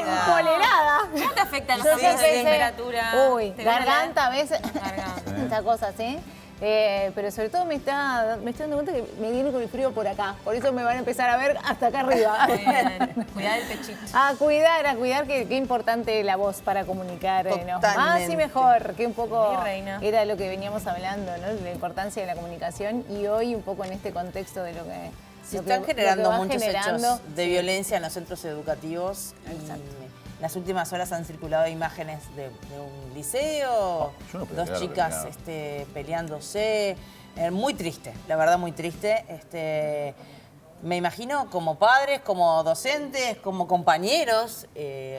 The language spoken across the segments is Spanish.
Empolerada. ¿Cómo te afectan los Yo cambios de pensé, temperatura? Uy, ¿Te duele? garganta a veces. Garganta. Esta cosa, ¿sí? Pero sobre todo me estoy dando cuenta que me viene con el frío por acá. Por eso me van a empezar a ver hasta acá arriba. Muy bien. Cuidar el pechito. A cuidar, qué importante la voz para comunicar. Más y mejor, que un poco Mi reina. era lo que veníamos hablando, ¿no? La importancia de la comunicación y hoy un poco en este contexto de lo que... Se lo están que generando va muchos generando. hechos de violencia en los centros educativos. Exacto. En las últimas horas han circulado imágenes de un liceo, yo no podía dos creerlo, chicas peleándose. Muy triste, la verdad muy triste. Me imagino como padres, como docentes, como compañeros,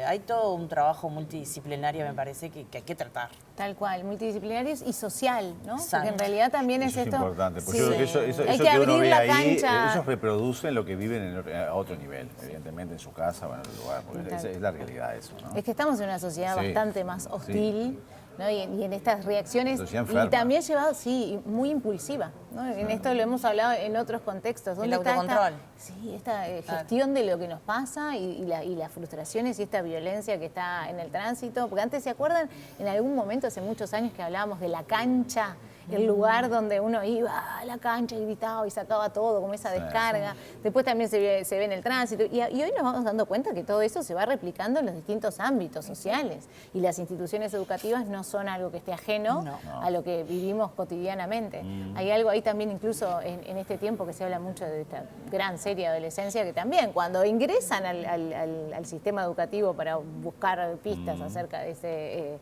hay todo un trabajo multidisciplinario, me parece, que hay que tratar. Tal cual, multidisciplinarios y social, ¿no? Exacto. Porque en realidad también Eso es esto... importante, porque Sí. yo creo que eso Hay que que uno abrir ve la ahí, cancha. ellos reproducen lo que viven a otro nivel, evidentemente en su casa o en otro lugar, porque es la realidad eso, ¿no? Es que estamos en una sociedad Sí. bastante más hostil, ¿no? Y en estas reacciones, Sociedad enferma. y también llevado, sí, muy impulsiva, ¿no? En esto lo hemos hablado en otros contextos. ¿Dónde El está autocontrol. esta gestión de lo que nos pasa y las frustraciones y esta violencia que está en el tránsito? Porque antes, ¿se acuerdan? En algún momento, hace muchos años, que hablábamos de la cancha, el lugar donde uno iba a la cancha y gritaba y sacaba todo, como esa descarga. Después también se ve en el tránsito. Y hoy nos vamos dando cuenta que todo eso se va replicando en los distintos ámbitos sociales. Y las instituciones educativas no son algo que esté ajeno a lo que vivimos cotidianamente. Hay algo ahí también, incluso en este tiempo que se habla mucho de esta gran serie de adolescencia, que también cuando ingresan al sistema educativo para buscar pistas acerca de ese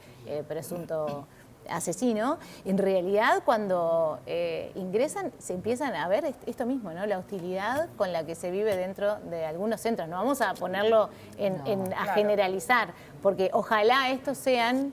presunto asesino, en realidad cuando ingresan se empiezan a ver esto mismo, ¿no? La hostilidad con la que se vive dentro de algunos centros. No vamos a ponerlo a generalizar, porque ojalá estos sean,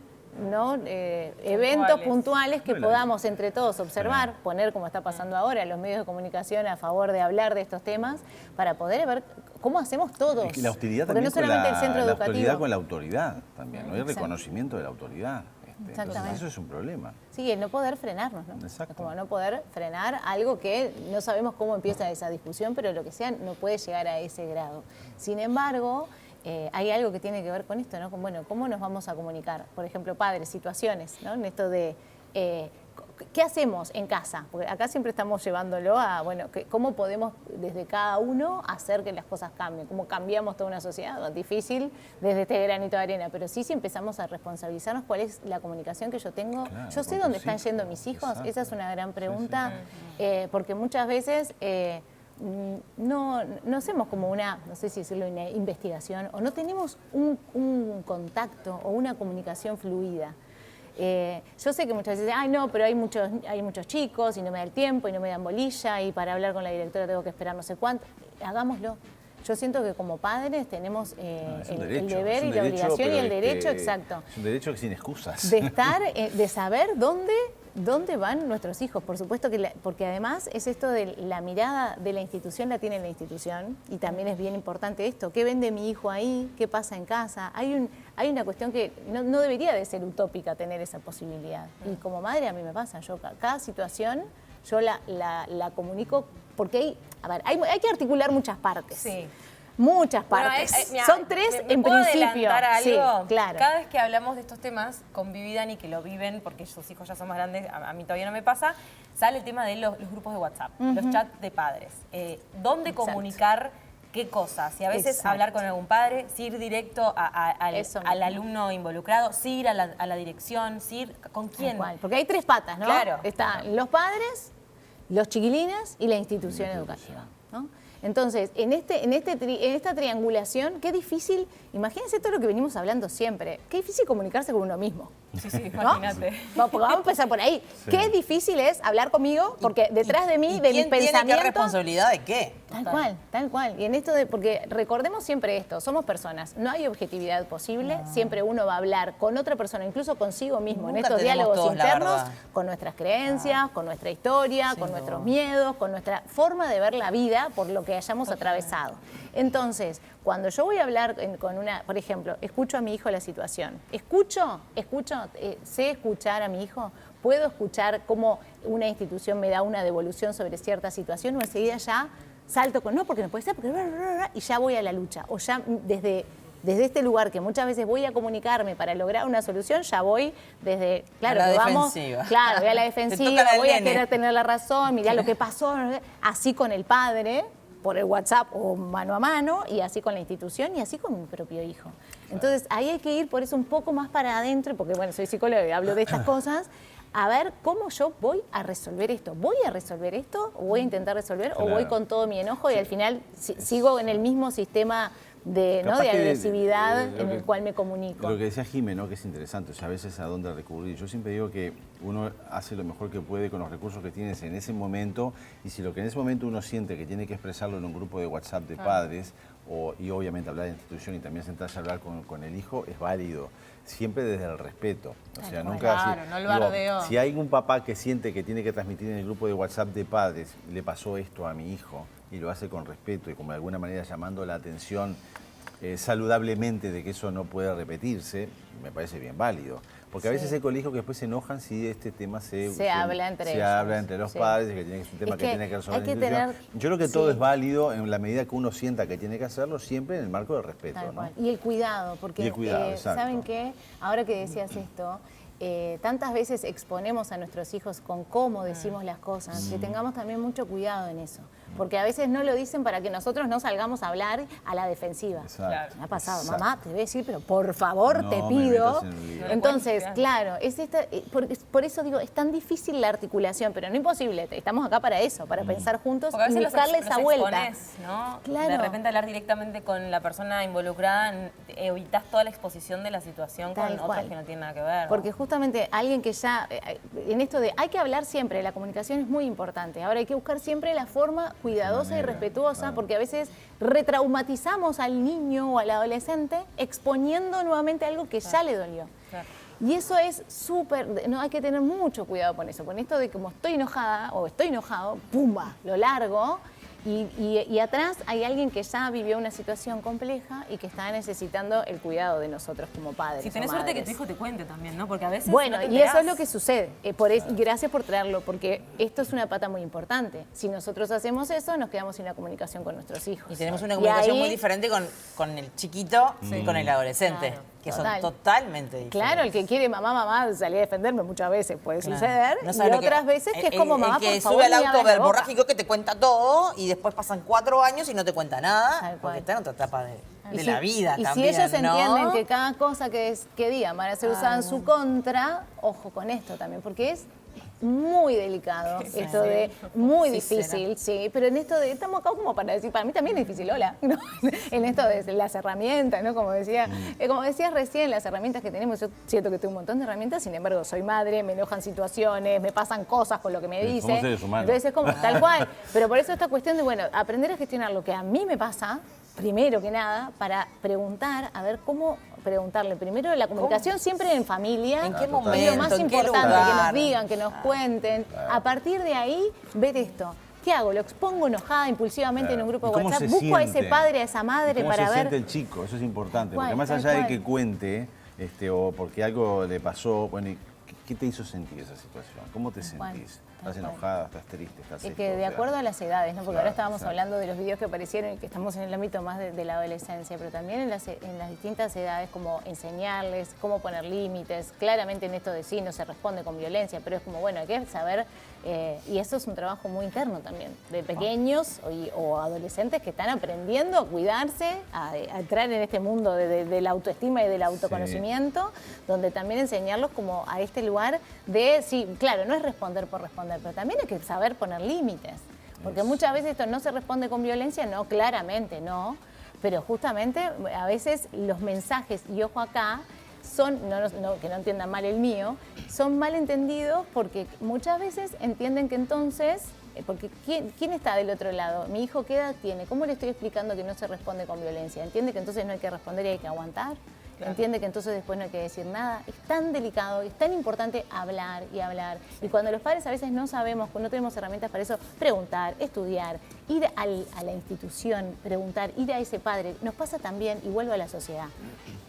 ¿no? Eventos puntuales que podamos entre todos observar, poner, como está pasando ahora, los medios de comunicación a favor de hablar de estos temas, para poder ver cómo hacemos todos. Y la hostilidad porque no también solamente el centro la educativo. hostilidad con la autoridad también, no hay Exacto. reconocimiento de la autoridad. Entonces Exactamente. eso es un problema. Sí, el no poder frenarnos, ¿no? Exacto. Es como no poder frenar algo que no sabemos cómo empieza esa discusión, pero lo que sea no puede llegar a ese grado. Sin embargo, hay algo que tiene que ver con esto, ¿no? Con, bueno, ¿cómo nos vamos a comunicar? Por ejemplo, padres, situaciones, ¿no? En esto de... ¿qué hacemos en casa? Porque acá siempre estamos llevándolo a, bueno, ¿cómo podemos desde cada uno hacer que las cosas cambien? ¿Cómo cambiamos toda una sociedad? Es difícil desde este granito de arena, pero sí, si empezamos a responsabilizarnos cuál es la comunicación que yo tengo. Claro, Yo sé con dónde tus están hijos. yendo mis hijos, Exacto. esa es una gran pregunta, porque muchas veces... no hacemos como una, no sé si decirlo, una investigación, o no tenemos un contacto o una comunicación fluida. Yo sé que muchas veces dicen, ay no, pero hay muchos chicos y no me da el tiempo y no me dan bolilla y para hablar con la directora tengo que esperar no sé cuánto. Hagámoslo. Yo siento que como padres tenemos Es un el derecho, deber es un y la derecho, obligación y pero el derecho, exacto, es un derecho sin excusas. de estar, de saber dónde van nuestros hijos. Por supuesto que, porque además es esto de la mirada de la institución, la tiene la institución, y también es bien importante esto, ¿qué vende mi hijo ahí? ¿Qué pasa en casa? Hay una cuestión que no debería de ser utópica tener esa posibilidad. Y como madre a mí me pasa, yo cada situación yo la comunico, porque hay que articular muchas partes. Sí. Muchas Bueno, partes. mira, Son tres ¿me en puedo principio. adelantar algo? Sí, claro. Cada vez que hablamos de estos temas con Vivi y Dani, que lo viven porque sus hijos ya son más grandes, a mí todavía no me pasa, sale el tema de los grupos de WhatsApp, los chats de padres. ¿Dónde Exacto. comunicar qué cosas? Y a veces Exacto. hablar con algún padre, si ir directo Eso al mismo. alumno involucrado, si ir a la dirección, si ir con Tal quién. cual, porque hay tres patas, ¿no? Claro. Están los padres, los chiquilines y la institución educativa, ¿no? Entonces, en esta triangulación, qué difícil, imagínense todo lo que venimos hablando siempre, qué difícil comunicarse con uno mismo. Sí, sí, ¿no? imagínate. Porque vamos a empezar por ahí. Sí. Qué difícil es hablar conmigo, porque detrás de mí, ¿Y de mi quién tiene qué pensamiento... responsabilidad de qué? Tal cual. Y en esto porque recordemos siempre esto, somos personas, no hay objetividad posible, siempre uno va a hablar con otra persona, incluso consigo mismo, en Nunca estos tenemos diálogos todos la internos, verdad. con nuestras creencias, con nuestra historia, con nuestros miedos, con nuestra forma de ver la vida por lo que hayamos atravesado. Entonces, cuando yo voy a hablar por ejemplo, escucho a mi hijo la situación, sé escuchar a mi hijo, puedo escuchar cómo una institución me da una devolución sobre cierta situación o enseguida ya salto con no, porque no puede ser, porque y ya voy a la lucha. O ya desde desde este lugar que muchas veces voy a comunicarme para lograr una solución, ya voy desde, claro, a la que vamos, defensiva. claro, voy a la Te defensiva, toca la del voy a nene. querer tener la razón, mirá lo que pasó, así con el padre, por el WhatsApp o mano a mano, y así con la institución y así con mi propio hijo. Entonces ahí hay que ir por eso un poco más para adentro, porque bueno, soy psicóloga y hablo de estas cosas, a ver cómo yo voy a resolver esto. ¿Voy a resolver esto o voy a intentar resolver o voy con todo mi enojo y al final sigo en el mismo sistema de, ¿no? de agresividad en el cual me comunico? Lo que decía Jimé, ¿no? Que es interesante, o sea, a veces a dónde recurrir. Yo siempre digo que uno hace lo mejor que puede con los recursos que tienes en ese momento, y si lo que en ese momento uno siente que tiene que expresarlo en un grupo de WhatsApp de padres, y obviamente hablar de institución y también sentarse a hablar con el hijo, es válido. Siempre desde el respeto. O sea, nunca claro, no el bardeo. si hay un papá que siente que tiene que transmitir en el grupo de WhatsApp de padres, le pasó esto a mi hijo, y lo hace con respeto y como de alguna manera llamando la atención saludablemente de que eso no puede repetirse, me parece bien válido. Porque a veces hay colegios que después se enojan si este tema se habla entre ellos. Se habla entre los padres, que es un tema que tiene que resolver la institución. Yo creo que todo es válido en la medida que uno sienta que tiene que hacerlo, siempre en el marco del respeto, ¿no? Y el cuidado, porque ¿saben qué? Ahora que decías esto, tantas veces exponemos a nuestros hijos con cómo decimos las cosas, que tengamos también mucho cuidado en eso. Porque a veces no lo dicen para que nosotros no salgamos a hablar a la defensiva. Exacto. Me ha pasado, mamá, te voy a decir, pero por favor te pido. Entonces, claro, por eso digo, es tan difícil la articulación, pero no imposible. Estamos acá para eso, para pensar juntos y buscarle esa vuelta. Exponés, ¿no? Claro. De repente hablar directamente con la persona involucrada, evitas toda la exposición de la situación con otras que no tienen nada que ver, ¿no? Porque justamente alguien que ya, en esto de hay que hablar siempre, la comunicación es muy importante. Ahora hay que buscar siempre la forma cuidadosa y respetuosa, porque a veces retraumatizamos al niño o al adolescente exponiendo nuevamente algo que ya le dolió. Claro. Y eso es súper, no hay que tener mucho cuidado con eso, con esto de como estoy enojada o estoy enojado, ¡pumba!, lo largo. Y atrás hay alguien que ya vivió una situación compleja y que está necesitando el cuidado de nosotros como padres. Si tenés suerte que tu hijo te cuente también, ¿no? Porque a veces bueno, no te y eso enterás. es lo que sucede. Gracias por traerlo, porque esto es una pata muy importante. Si nosotros hacemos eso, nos quedamos sin la comunicación con nuestros hijos. Y tenemos una comunicación ahí, muy diferente con el chiquito y con el adolescente, que son totalmente diferentes. Claro, el que quiere mamá, salir a defenderme muchas veces puede suceder. No Y sabes lo otras veces que es como mamá, el que por favor, sube al ni auto abras la boca. verborrágico que te cuenta todo y después pasan 4 años y no te cuenta nada, Tal cual. porque está en otra etapa de Y la vida y también, si ellos ¿no? entienden que cada cosa que digan van a ser usada en su contra, ojo con esto también, porque es muy delicado, esto de muy difícil, sí, pero en esto de, estamos acá como para decir, para mí también es difícil, hola, ¿no? En esto de las herramientas, ¿no? Como decías recién, las herramientas que tenemos, yo siento que tengo un montón de herramientas, sin embargo, soy madre, me enojan situaciones, me pasan cosas con lo que me Somos dicen, seres humanos. entonces es como tal cual, pero por eso esta cuestión de, bueno, aprender a gestionar lo que a mí me pasa, primero que nada, para preguntar, a ver cómo preguntarle. Primero, la comunicación siempre en familia. ¿En qué es momento? lo más ¿En qué importante, lugar? que nos digan, que nos cuenten. A partir de ahí, ver esto. ¿Qué hago? ¿Lo expongo enojada, impulsivamente en un grupo de ¿Cómo WhatsApp? se ¿Busco a ese siente? padre, a esa madre ¿Cómo para se ver? siente el chico? Eso es importante, Tal porque más cual, allá de tal que cual. cuente, o porque algo le pasó, bueno, ¿qué te hizo sentir esa situación? ¿Cómo te cual, sentís? tal ¿Estás cual. enojada? ¿Estás triste? ¿Estás Es esto? que de O sea, acuerdo a las edades, ¿no? Porque claro, ahora estábamos exacto. hablando de los videos que aparecieron y que estamos en el ámbito más de la adolescencia, pero también en las distintas edades, como enseñarles, cómo poner límites. Claramente en esto de sí, no se responde con violencia, pero es como, bueno, hay que saber, y eso es un trabajo muy interno también, de pequeños o adolescentes que están aprendiendo a cuidarse, a entrar en este mundo de la autoestima y del autoconocimiento, donde también enseñarlos como a este lugar de, sí, claro, no es responder por responder, pero también hay que saber poner límites. Porque muchas veces esto no se responde con violencia, no, claramente no, pero justamente a veces los mensajes, y ojo acá, son, que no entiendan mal el mío, son mal entendidos porque muchas veces entienden que entonces, porque ¿quién está del otro lado? ¿Mi hijo qué edad tiene? ¿Cómo le estoy explicando que no se responde con violencia? ¿Entiende que entonces no hay que responder y hay que aguantar? entiende que entonces después no hay que decir nada. Es tan delicado, es tan importante hablar y hablar. Y cuando los padres a veces no sabemos, no tenemos herramientas para eso, preguntar, estudiar, ir a la institución, preguntar, ir a ese padre. Nos pasa también, y vuelvo a la sociedad.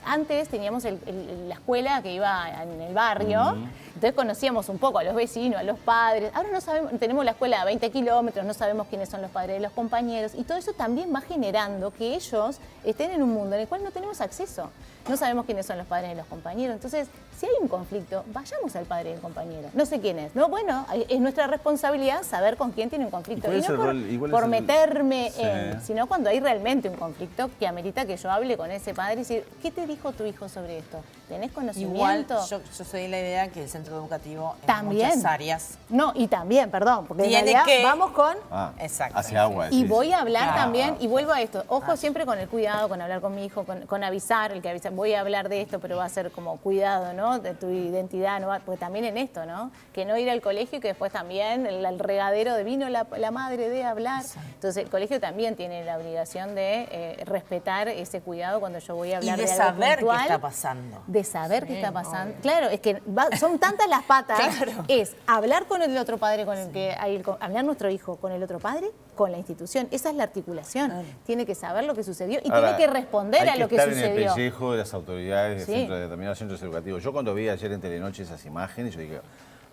Antes teníamos la escuela que iba en el barrio, entonces conocíamos un poco a los vecinos, a los padres. Ahora no sabemos, tenemos la escuela a 20 kilómetros, no sabemos quiénes son los padres de los compañeros, y todo eso también va generando que ellos estén en un mundo en el cual no tenemos acceso. No sabemos quiénes son los padres de los compañeros. Entonces, si hay un conflicto, vayamos al padre del compañero. No sé quién es. No, bueno, es nuestra responsabilidad saber con quién tiene un conflicto. Y no por meterme en, sino cuando hay realmente un conflicto que amerita que yo hable con ese padre y decir, ¿qué te dijo tu hijo sobre esto? ¿Tenés conocimiento? Igual, yo soy de la idea que el centro educativo en también, muchas áreas... No, y también, perdón, porque en tiene realidad que... vamos con... Exacto. Hacia agua. Y voy a hablar también, y vuelvo a esto, ojo siempre con el cuidado, con hablar con mi hijo, con avisar, el que avisa, voy a hablar de esto, pero va a ser como cuidado, ¿no? De tu identidad, ¿no? Porque también en esto, ¿no? Que no ir al colegio y que después también el regadero de vino la madre de hablar. Entonces el colegio también tiene la obligación de respetar ese cuidado cuando yo voy a hablar de algo puntual. Y de saber qué está pasando. De saber qué está pasando. Claro, es que son tantas las patas. Es hablar con el otro padre con el que hay, hablar nuestro hijo con el otro padre, con la institución. Esa es la articulación. Tiene que saber lo que sucedió y ahora, tiene que responder a lo que sucedió. En el pellejo de las autoridades de determinados centros educativos. Yo cuando vi ayer en Telenoche esas imágenes, yo dije,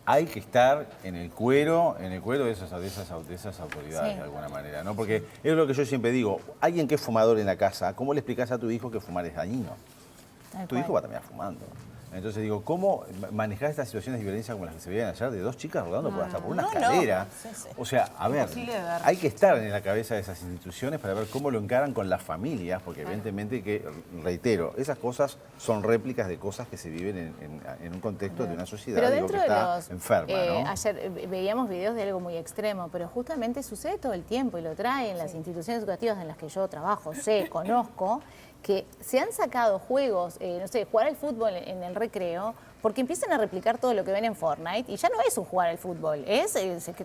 hay que estar en el cuero de esas autoridades de alguna manera, ¿no? Porque es lo que yo siempre digo, alguien que es fumador en la casa, ¿cómo le explicás a tu hijo que fumar es dañino? Tu hijo va a terminar fumando. Entonces digo, ¿cómo manejar estas situaciones de violencia como las que se veían ayer de dos chicas rodando hasta por una escalera? O sea, a ver, hay que estar en la cabeza de esas instituciones para ver cómo lo encaran con las familias, porque evidentemente que, reitero, esas cosas son réplicas de cosas que se viven en un contexto de una sociedad que está enferma, ¿no? Ayer veíamos videos de algo muy extremo, pero justamente sucede todo el tiempo y lo traen las instituciones educativas en las que yo trabajo, conozco, que se han sacado juegos, no sé, jugar al fútbol en el recreo, porque empiezan a replicar todo lo que ven en Fortnite y ya no es un jugar al fútbol,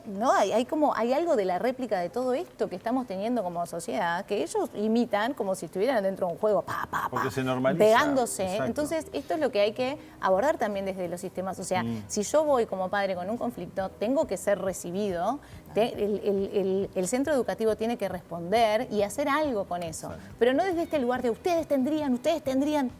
no hay algo de la réplica de todo esto que estamos teniendo como sociedad que ellos imitan como si estuvieran dentro de un juego, porque se normaliza, pegándose. exacto. Entonces esto es lo que hay que abordar también desde los sistemas. O sea, si yo voy como padre con un conflicto, tengo que ser recibido. El centro educativo tiene que responder y hacer algo con eso. Pero no desde este lugar de ustedes tendrían,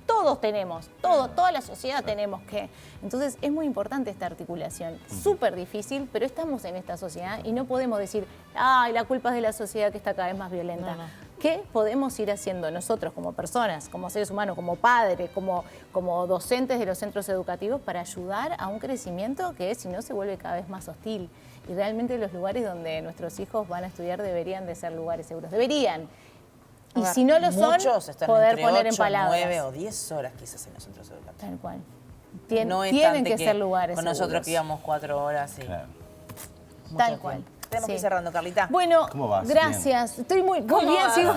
todos tenemos, toda la sociedad tenemos que. Entonces es muy importante esta articulación. Súper difícil, pero estamos en esta sociedad y no podemos decir, ay, la culpa es de la sociedad que está cada vez más violenta. ¿Qué podemos ir haciendo nosotros como personas, como seres humanos, como padres, como docentes de los centros educativos para ayudar a un crecimiento que si no se vuelve cada vez más hostil? Y realmente los lugares donde nuestros hijos van a estudiar deberían de ser lugares seguros. Deberían. Y si no lo son, poder poner en palabras. 9 o 10 horas quizás en los centros educativos. Tal cual. No Tienen que ser lugares con seguros. nosotros que íbamos 4 horas. Tal cual. Tenemos que ir cerrando, Carlita. Bueno, ¿Cómo vas? gracias. Bien. Estoy muy bien, sigo.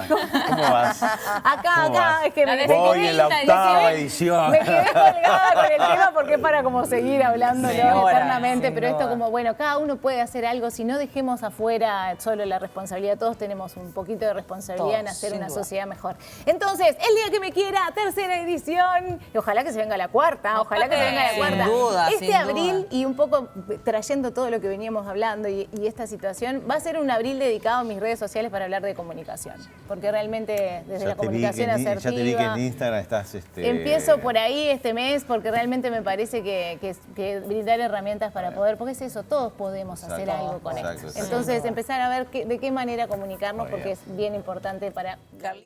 ¿Cómo vas? Acá, es que voy en la octava edición. Me quedé colgada con el tema porque es para como seguir hablando eternamente, pero esto como, bueno, cada uno puede hacer algo, si no dejemos afuera solo la responsabilidad, todos tenemos un poquito de responsabilidad en hacer una sociedad mejor. Entonces, el día que me quiera, tercera edición, y ojalá que se venga la cuarta, ojalá que se venga la cuarta. Sin duda, este abril, y un poco trayendo todo lo que veníamos hablando y esta situación, va a ser un abril dedicado a mis redes sociales para hablar de comunicación, porque realmente desde la comunicación asertiva... Ya te vi que en Instagram estás... Empiezo por ahí este mes porque realmente me parece que brindar herramientas para poder, porque es eso, todos podemos hacer algo con esto. Entonces empezar a ver de qué manera comunicarnos porque es bien importante para...